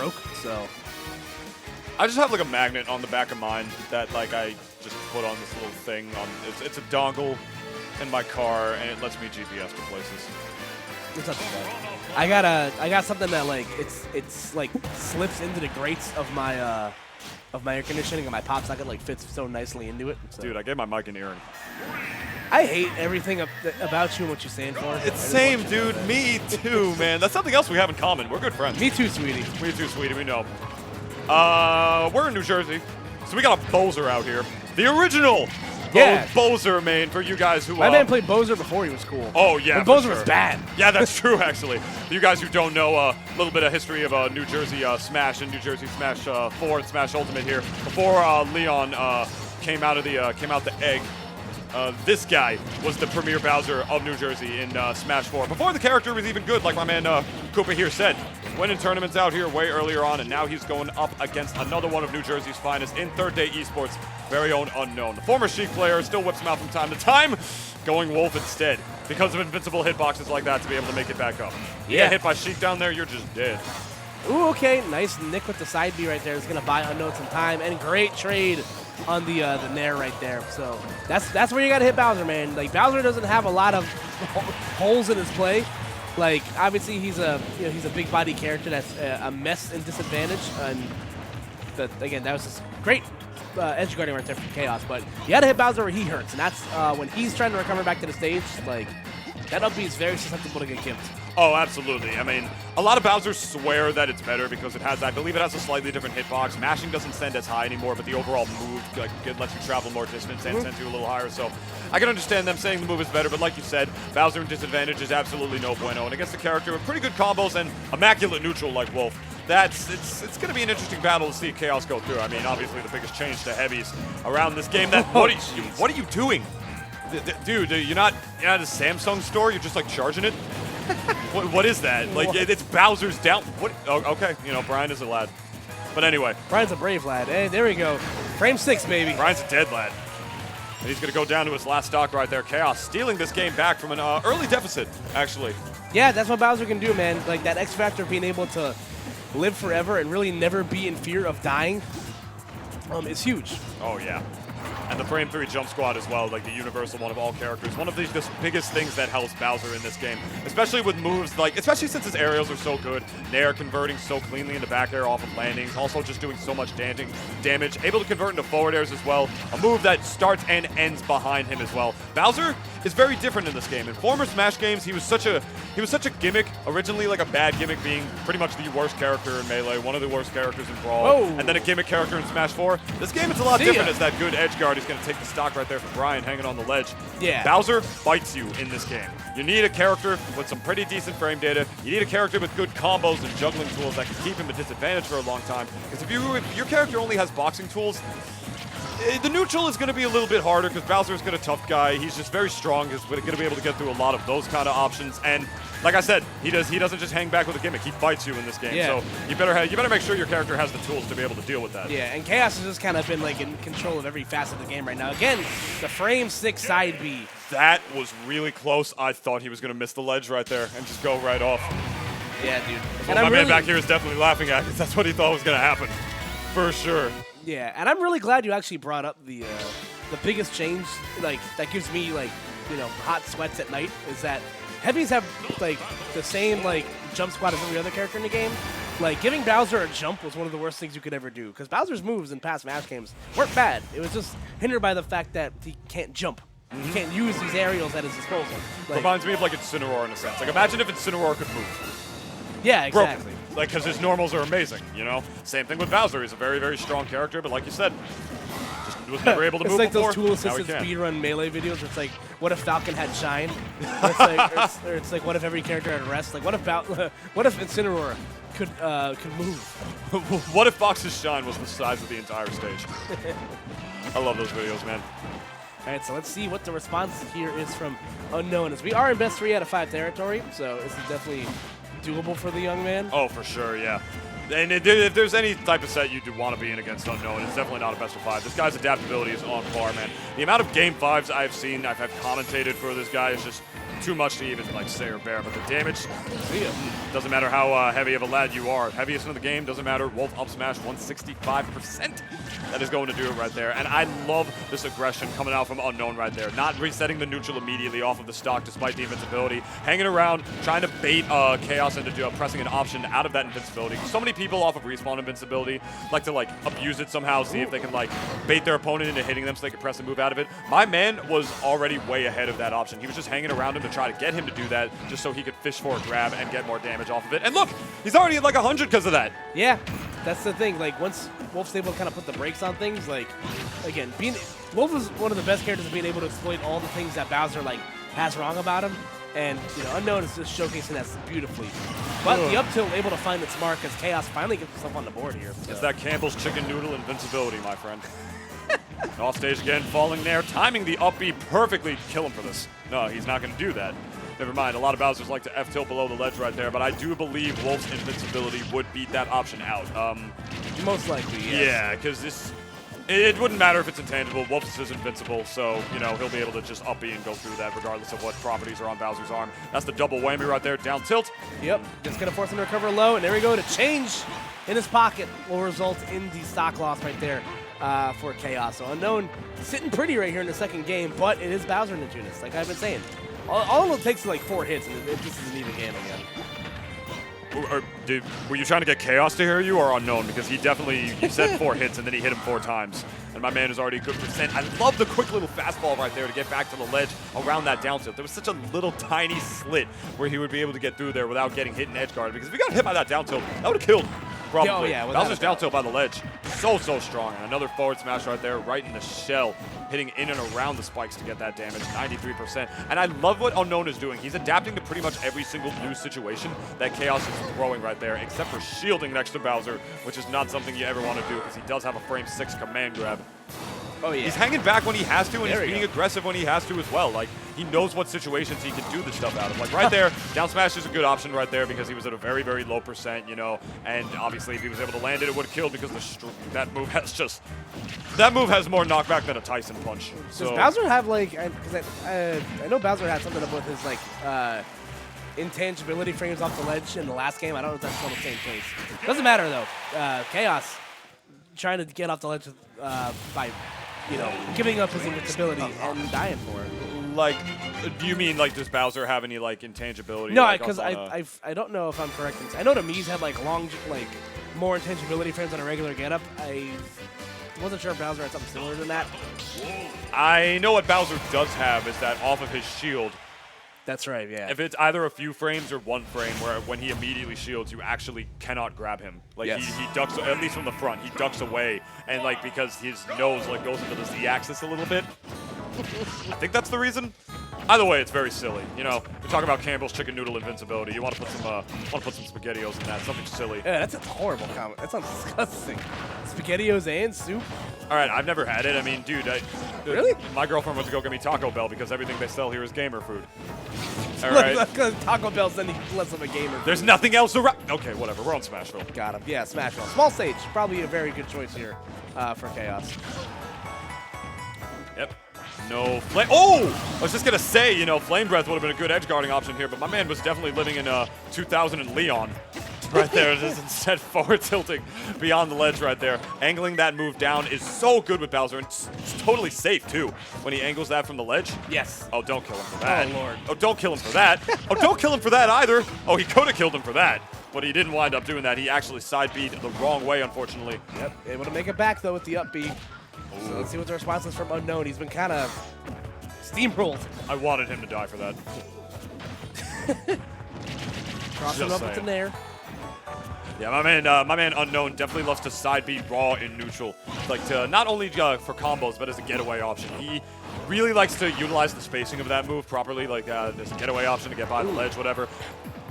broke. So I just have like a magnet on the back of mine that like I just put on this little thing on. It's a dongle in my car, and it lets me GPS to places. it's not too bad. I got something that like it's like slips into the grates of my air conditioning, and my pop socket like fits so nicely into it. So. Dude, I gave my mic an earring. I hate everything about you and what you stand for. It's same, dude. Me too, man. That's something else we have in common. We're good friends. Me too, sweetie. Me too, sweetie. We know. We're in New Jersey, so we got a Bowser out here. The original Bowser main for you guys who... My man played Bowser before he was cool. Oh, yeah, when Bowser was bad. Yeah, that's true, actually. You guys who don't know a little bit of history of New Jersey Smash and New Jersey Smash 4 and Smash Ultimate here. Before Leon came out the egg, this guy was the premier Bowser of New Jersey in Smash 4. Before the character was even good, like my man Koopa here said. Winning tournaments out here way earlier on, and now he's going up against another one of New Jersey's finest in third day eSports, very own Unknown. The former Sheik player still whips him out from time to time, going Wolf instead because of invincible hitboxes like that to be able to make it back up. You get hit by Sheik down there, you're just dead. Ooh, okay, nice nick with the side B right there. It's gonna buy Unknown some time, and great trade on the Nair right there. So that's where you gotta hit Bowser, man. Like Bowser doesn't have a lot of holes in his play. Like obviously he's a big body character that's a mess and disadvantage, and again that was just great edge guarding right there from Chaos. But you gotta hit Bowser where he hurts, and that's when he's trying to recover back to the stage. Like that up B is very susceptible to get kicked. Oh, absolutely. I mean, a lot of Bowsers swear that it's better because it has, I believe it has a slightly different hitbox. Mashing doesn't send as high anymore, but the overall move it lets you travel more distance and sends you a little higher. So I can understand them saying the move is better, but like you said, Bowser in disadvantage is absolutely no bueno. And against a character with pretty good combos and immaculate neutral like Wolf, it's going to be an interesting battle to see Chaos go through. I mean, obviously the biggest change to heavies around this game. What are you doing? Dude, you're not at a Samsung store? You're just like charging it? What is that? Like, it's Bowser's down. What? Oh, okay, Brian is a lad. But anyway. Brian's a brave lad. Hey, there we go. Frame 6, baby. Brian's a dead lad. And he's going to go down to his last stock right there. Chaos stealing this game back from an early deficit, actually. Yeah, that's what Bowser can do, man. Like, that X factor of being able to live forever and really never be in fear of dying is huge. Oh, yeah. And the frame 3 jump squad as well, like the universal one of all characters. One of the biggest things that helps Bowser in this game, especially with moves, especially since his aerials are so good. Nair converting so cleanly into back air off of landings, also just doing so much damage. Able to convert into forward airs as well. A move that starts and ends behind him as well. Bowser is very different in this game. In former Smash games, he was such a gimmick, originally like a bad gimmick, being pretty much the worst character in Melee, one of the worst characters in Brawl, and then a gimmick character in Smash 4. This game is a lot different as that good edge guard. He's going to take the stock right there from Brian hanging on the ledge. Yeah. Bowser bites you in this game. You need a character with some pretty decent frame data. You need a character with good combos and juggling tools that can keep him at disadvantage for a long time. Because if your character only has boxing tools, the neutral is going to be a little bit harder because Bowser is a tough guy. He's just very strong. He's going to be able to get through a lot of those kind of options. And like I said, he doesn't just hang back with a gimmick. He fights you in this game. Yeah. So you better make sure your character has the tools to be able to deal with that. Yeah, and Chaos has just kind of been like in control of every facet of the game right now. Again, the frame 6 side B. That was really close. I thought he was going to miss the ledge right there and just go right off. Yeah, dude. Well, my man back here is definitely laughing at it. That's what he thought was going to happen, for sure. Yeah, and I'm really glad you actually brought up the biggest change, like that gives me like hot sweats at night, is that heavies have like the same like jump squad as every other character in the game. Like giving Bowser a jump was one of the worst things you could ever do, because Bowser's moves in past Smash games weren't bad. It was just hindered by the fact that he can't jump. He can't use these aerials at his disposal. Like, reminds me of like Incineroar in a sense. Like imagine if Incineroar could move. Yeah, exactly. Broken. Like, because his normals are amazing, Same thing with Bowser. He's a very, very strong character, but like you said, just was never able to move like before. It's like those tool-assisted speedrun Melee videos where it's like, what if Falcon had Shine? or it's like, what if every character had Rest? Like, what if Incineroar could move? What if Fox's Shine was the size of the entire stage? I love those videos, man. All right, so let's see what the response here is from Unknown. As we are in best 3 out of 5 territory, so this is definitely doable for the young man. Oh, for sure, yeah. And if there's any type of set you do want to be in against Unknown, it's definitely not a best of 5. This guy's adaptability is on par, man. The amount of game 5s I've seen, I've commentated for this guy is just too much to even like say or bear, but the damage, doesn't matter how heavy of a lad you are. Heaviest in the game, doesn't matter. Wolf up smash 165%. That is going to do it right there. And I love this aggression coming out from Unknown right there. Not resetting the neutral immediately off of the stock despite the invincibility. Hanging around, trying to bait Chaos into pressing an option out of that invincibility. So many people off of respawn invincibility like to like abuse it somehow, see if they can like bait their opponent into hitting them so they can press and move out of it. My man was already way ahead of that option. He was just hanging around him to try to get him to do that just so he could fish for a grab and get more damage off of it. And look, he's already at like 100 because of that. Yeah, that's the thing. Like once Wolf's able to kind of put the brakes on things, like again, Wolf is one of the best characters of being able to exploit all the things that Bowser like has wrong about him. And, you know, Unknown is just showcasing that beautifully. But the up tilt able to find its mark as Chaos finally gets himself on the board here. So. It's that Campbell's chicken noodle invincibility, my friend. Off stage again, falling there, timing the up B perfectly. Kill him for this. No, he's not going to do that. Never mind, a lot of Bowsers like to F-tilt below the ledge right there, but I do believe Wolf's invincibility would beat that option out. Most likely, yes. Yeah, because this... It wouldn't matter if it's intangible. Wolf's is invincible, so, you know, he'll be able to just up B and go through that regardless of what properties are on Bowser's arm. That's the double whammy right there, down tilt. Yep, just going to force him to recover low, and there we go. The change in his pocket will result in the stock loss right there for Chaos. So Unknown sitting pretty right here in the second game, but it is Bowser in the Junis, like I've been saying. All it takes is like 4 hits, and it just is an even game again. Were you trying to get Chaos to hear you or Unknown? Because he definitely, you said 4 hits and then he hit him 4 times. And my man is already a good percent. I love the quick little fastball right there to get back to the ledge around that down tilt. There was such a little tiny slit where he would be able to get through there without getting hit in edge guard. Because if he got hit by that down tilt, that would have killed. Probably. Oh, yeah, Bowser's down tilt by the ledge. So strong. And another forward smash right there, right in the shell, hitting in and around the spikes to get that damage, 93%. And I love what Unknown is doing. He's adapting to pretty much every single new situation that Chaos is throwing right there, except for shielding next to Bowser, which is not something you ever want to do because he does have a frame 6 command grab. Oh, yeah. He's hanging back when he has to, and he's being aggressive when he has to as well. Like, he knows what situations he can do this stuff out of. Like, right there, down smash is a good option right there because he was at a very, very low percent, you know. And obviously, if he was able to land it, it would have killed because that move has just... That move has more knockback than a Tyson punch. So, does Bowser have, like... Because I know Bowser had something up with his, like... intangibility frames off the ledge in the last game. I don't know if that's still the same case. Doesn't matter, though. Chaos trying to get off the ledge by... you know, giving up his invincibility and dying for it. Like, do you mean, like, does Bowser have any, like, intangibility? No, because I don't know if I'm correct. I know the Mii's have, like, more intangibility frames on a regular getup. I wasn't sure if Bowser had something similar than that. I know what Bowser does have is that off of his shield. That's right, yeah. If it's either a few frames or 1 frame where when he immediately shields, you actually cannot grab him. Like, yes. he ducks, at least from the front, he ducks away. And, like, because his nose, like, goes into the Z-axis a little bit. I think that's the reason. Either way, it's very silly. You know, we're talking about Campbell's chicken noodle invincibility. You want to put some SpaghettiOs in that, something silly. Yeah, that's a horrible comment. That sounds disgusting. SpaghettiOs and soup? All right, I've never had it. I mean, dude, really? My girlfriend went to go get me Taco Bell because everything they sell here is gamer food. All right. Because Taco Bell's any less of a gamer. There's nothing else around. Okay, whatever. We're on Smashville. Got him. Yeah, Smashville. Small stage. Probably a very good choice here for Chaos. Yep. No flame. Oh! I was just going to say, you know, Flame Breath would have been a good edge guarding option here, but my man was definitely living in 2000 and Leon. Right there, just instead forward tilting beyond the ledge right there. Angling that move down is so good with Bowser, and it's totally safe too when he angles that from the ledge. Yes. Oh, don't kill him for that. Oh, Lord. Oh, don't kill him for that. Oh, don't kill him for that either. Oh, he could have killed him for that, but he didn't wind up doing that. He actually side B'd the wrong way, unfortunately. Yep, able to make it back though with the up B. So let's see what the response is from Unknown. He's been kind of steamrolled. I wanted him to die for that. Crossing up with the Nair. Yeah, my man Unknown definitely loves to side B raw in neutral, like to not only for combos but as a getaway option. He really likes to utilize the spacing of that move properly, like there's a getaway option to get by the ledge, whatever.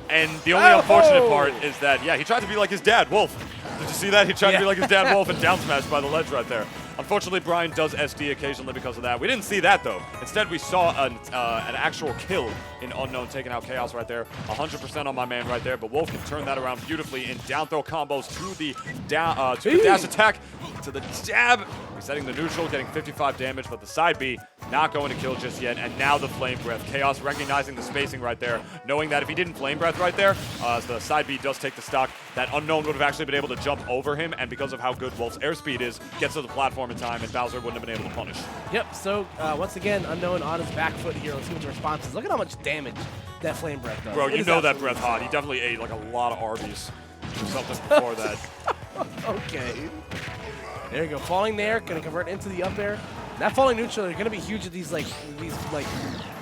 And the only unfortunate part is that, yeah, he tried to be like his dad, Wolf. Did you see that? He tried to be like his dad, Wolf, and down smash by the ledge right there. Unfortunately, Brian does SD occasionally because of that. We didn't see that, though. Instead, we saw an actual kill in Unknown taking out Chaos right there. 100% on my man right there, but Wolf can turn that around beautifully in down throw combos to the dash attack, to the jab, resetting the neutral, getting 55 damage, but the side B not going to kill just yet, and now the Flame Breath. Chaos recognizing the spacing right there, knowing that if he didn't Flame Breath right there, the side B does take the stock, that Unknown would have actually been able to jump over him, and because of how good Wolf's airspeed is, gets to the platform in time, and Bowser wouldn't have been able to punish. Yep, so once again, Unknown on his back foot here. Let's see what the response is. Look at how much damage that Flame Breath does. Bro, you know that breath hot. He definitely ate like a lot of Arby's or something before that. Okay. There you go. Falling there, gonna convert into the up air. That falling neutral are gonna be huge at these like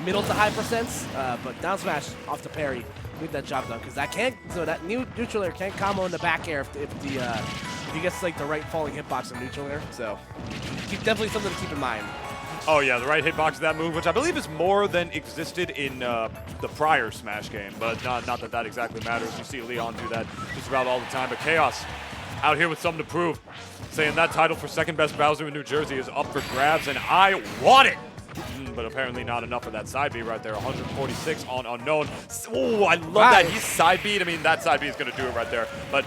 middle to high percents. But down smash off the parry, get that job done because that can't. So that new neutral air can't combo in the back air if he gets like the right falling hitbox in neutral air. So definitely something to keep in mind. Oh yeah, the right hitbox of that move, which I believe is more than existed in the prior Smash game, but not that exactly matters. You see Leon do that just about all the time. But Chaos out here with something to prove, saying that title for second best Bowser in New Jersey is up for grabs, and I want it. But apparently not enough for that side B right there. 146 on Unknown. Oh, I love that. He's side B'd. I mean, that side B is going to do it right there. But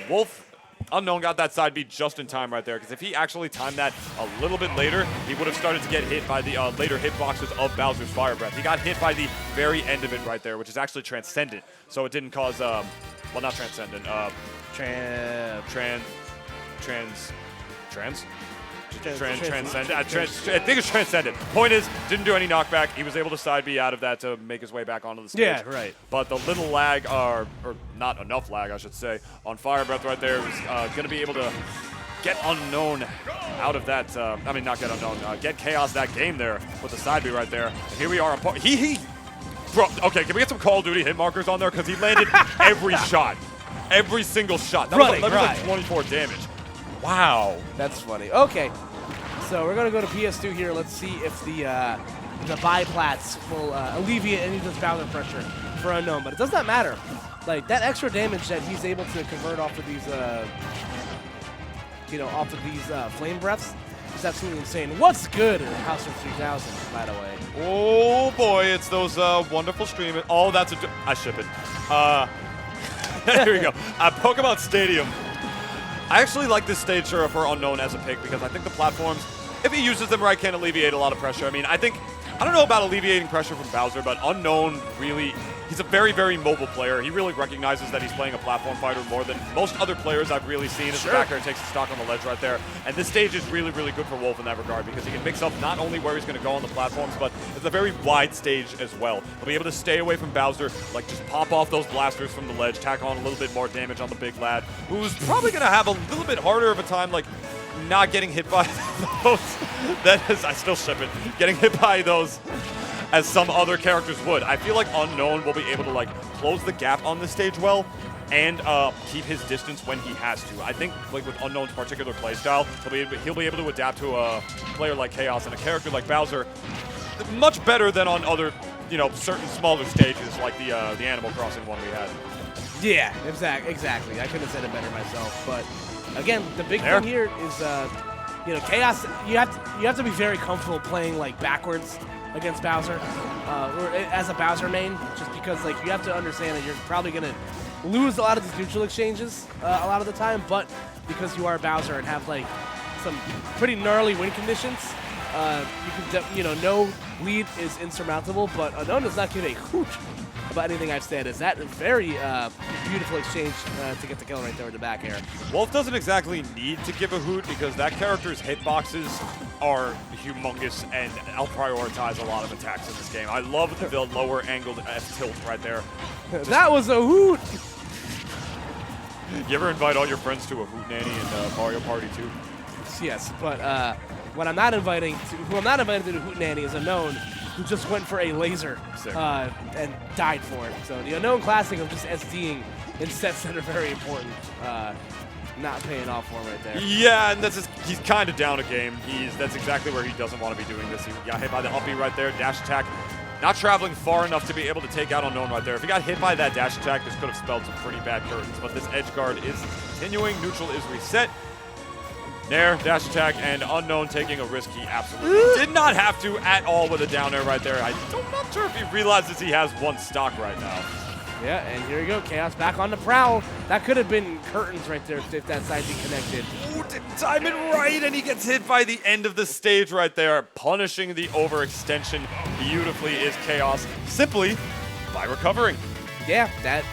Wolf. Unknown got that side B just in time right there, because if he actually timed that a little bit later, he would have started to get hit by the later hitboxes of Bowser's Fire Breath. He got hit by the very end of it right there, which is actually transcendent. So it didn't cause, well, not transcendent, transcendent. I think it's transcendent. Point is, didn't do any knockback. He was able to side B out of that to make his way back onto the stage. Yeah, right. But the little lag, or not enough lag, I should say, on Fire Breath right there was going to be able to get Unknown out of that. I mean, not get Unknown. Get Chaos that game there with the side B right there. And here we are. Bro, okay, can we get some Call of Duty hit markers on there? Because he landed every shot. Every single shot. That was like 24 damage. Wow. That's funny. Okay, so we're going to go to PS2 here. Let's see if the biplats will alleviate any of this Bowser pressure for Unknown. But it does not matter. Like, that extra damage that he's able to convert off of these, flame breaths is absolutely insane. What's good in House of 3000, by the way? Oh, boy, it's those wonderful streaming. Oh, that's I ship it. Here we go. Pokemon Stadium. I actually like this stage for Unknown as a pick because I think the platforms, if he uses them right, can alleviate a lot of pressure. I mean, I don't know about alleviating pressure from Bowser, but Unknown really, he's a very, very mobile player. He really recognizes that he's playing a platform fighter more than most other players I've really seen as the back air takes the stock on the ledge right there. And this stage is really, really good for Wolf in that regard because he can mix up not only where he's going to go on the platforms, but it's a very wide stage as well. He'll be able to stay away from Bowser, like just pop off those blasters from the ledge, tack on a little bit more damage on the big lad, who's probably going to have a little bit harder of a time, like, not getting hit by those. I still ship it. Getting hit by those as some other characters would. I feel like Unknown will be able to like close the gap on this stage well and keep his distance when he has to. I think like with Unknown's particular playstyle, he'll be able to adapt to a player like Chaos and a character like Bowser much better than on other, certain smaller stages like the Animal Crossing one we had. Yeah, exactly. I couldn't have said it better myself, but again, the big thing here is, Chaos. You have to be very comfortable playing like backwards against Bowser, or as a Bowser main, just because like you have to understand that you're probably gonna lose a lot of these neutral exchanges a lot of the time, but because you are Bowser and have like some pretty gnarly win conditions, you can no lead is insurmountable, but Unknown does not give a hoot about anything I've said. Is that a very beautiful exchange to get the kill right there in the back air. Wolf doesn't exactly need to give a hoot because that character's hitboxes are humongous, and I'll prioritize a lot of attacks in this game. I love the lower angled F tilt right there. That was a hoot! You ever invite all your friends to a hoot nanny in Mario Party 2? Yes, but when I'm not inviting to the hoot nanny is Unknown, who just went for a laser and died for it. So the Unknown classic of just SDing in sets that are very important, not paying off for him right there. Yeah, and he's kind of down a game. That's exactly where he doesn't want to be doing this. He got hit by the uppy right there, dash attack. Not traveling far enough to be able to take out Unknown right there. If he got hit by that dash attack, this could have spelled some pretty bad curtains, but this edge guard is continuing. Neutral is reset. Nair, dash attack, and Unknown taking a risk he absolutely did not have to at all with a down air right there. I'm not sure if he realizes he has one stock right now. Yeah, and here you go. Chaos back on the prowl. That could have been curtains right there if that side be connected. Ooh, didn't time it right, and he gets hit by the end of the stage right there. Punishing the overextension beautifully is Chaos, simply by recovering. Yeah, that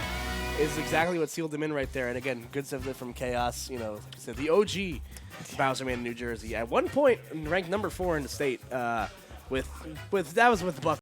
is exactly what sealed him in right there. And again, good stuff from Chaos. You know, so the OG Bowser Man in New Jersey. At one point, ranked number 4 in the state. That was with Buck.